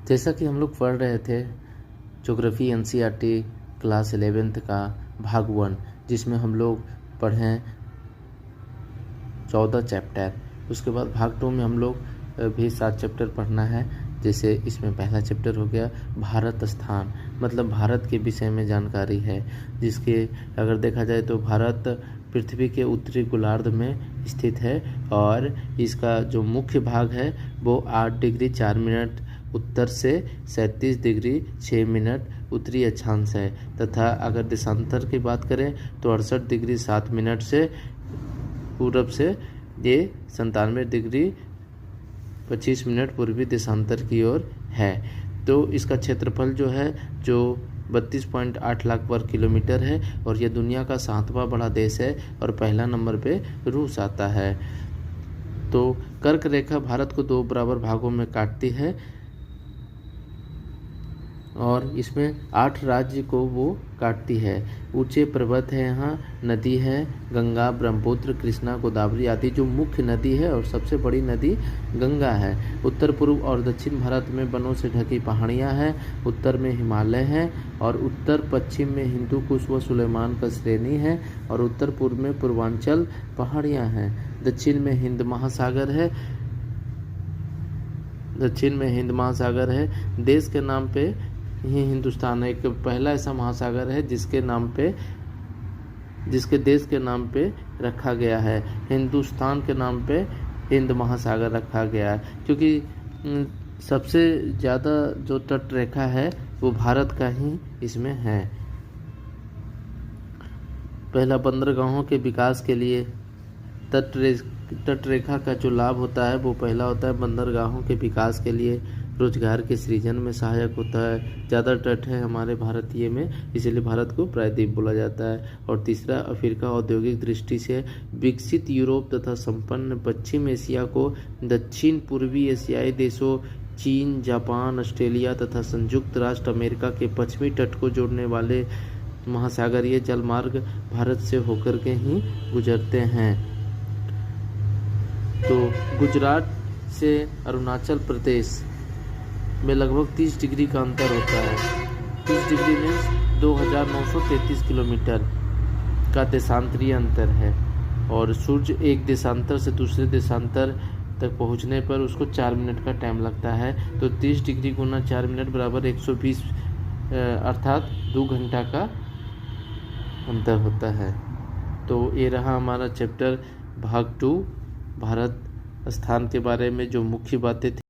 जैसा कि हम लोग पढ़ रहे थे ज्योग्राफी एनसीईआरटी क्लास 11th का भाग 1, जिसमें हम लोग पढ़ें 14 चैप्टर। उसके बाद भाग 2 में हम लोग भी 7 चैप्टर पढ़ना है। जैसे इसमें पहला चैप्टर हो गया भारत स्थान, मतलब भारत के विषय में जानकारी है, जिसके अगर देखा जाए तो भारत पृथ्वी के उत्तरी गोलार्ध में स्थित है और इसका जो मुख्य भाग है वो 8 डिग्री 4 मिनट उत्तर से 37 डिग्री 6 मिनट उत्तरी अक्षांश है, तथा अगर देशांतर की बात करें तो 68 डिग्री 7 मिनट से पूरब से ये 97 डिग्री 25 मिनट पूर्वी देशांतर की ओर है। तो इसका क्षेत्रफल जो है जो 32.8 लाख वर्ग किलोमीटर है और यह दुनिया का 7वां बड़ा देश है और पहला नंबर पे रूस आता है। तो कर्क रेखा भारत को 2 बराबर भागों में काटती है और इसमें 8 राज्य को वो काटती है। ऊंचे पर्वत है, यहाँ नदी है गंगा, ब्रह्मपुत्र, कृष्णा, गोदावरी आदि जो मुख्य नदी है और सबसे बड़ी नदी गंगा है। उत्तर पूर्व और दक्षिण भारत में वनों से ढकी पहाड़ियाँ हैं, उत्तर में हिमालय है और उत्तर पश्चिम में हिंदू कुश व सुलेमान का श्रेणी है और उत्तर पूर्व में पूर्वांचल पहाड़ियाँ हैं। दक्षिण में हिंद महासागर है। देश के नाम पे ही हिंदुस्तान एक पहला ऐसा महासागर है जिसके देश के नाम पे रखा गया है। हिंदुस्तान के नाम पे हिंद महासागर रखा गया है क्योंकि सबसे ज़्यादा जो तट रेखा है वो भारत का ही इसमें है। पहला बंदरगाहों के विकास के लिए तट रेखा का जो लाभ होता है वो पहला होता है बंदरगाहों के विकास के लिए, रोजगार के सृजन में सहायक होता है। ज़्यादा तट है हमारे भारतीय में, इसलिए भारत को प्रायद्वीप बोला जाता है। और तीसरा अफ्रीका औद्योगिक दृष्टि से विकसित यूरोप तथा संपन्न पश्चिम एशिया को दक्षिण पूर्वी एशियाई देशों चीन, जापान, ऑस्ट्रेलिया तथा संयुक्त राष्ट्र अमेरिका के पश्चिमी तट को जोड़ने वाले महासागरीय जलमार्ग भारत से होकर के ही गुजरते हैं। तो गुजरात से अरुणाचल प्रदेश में लगभग 30 डिग्री का अंतर होता है। 30 डिग्री में 2933 किलोमीटर का देशांतरीय अंतर है और सूर्य एक देशांतर से दूसरे देशांतर तक पहुंचने पर उसको 4 मिनट का टाइम लगता है। तो 30 डिग्री गुना 4 मिनट बराबर 120 अर्थात 2 घंटा का अंतर होता है। तो ये रहा हमारा चैप्टर भाग 2 भारत स्थान के बारे में जो मुख्य बातें थी।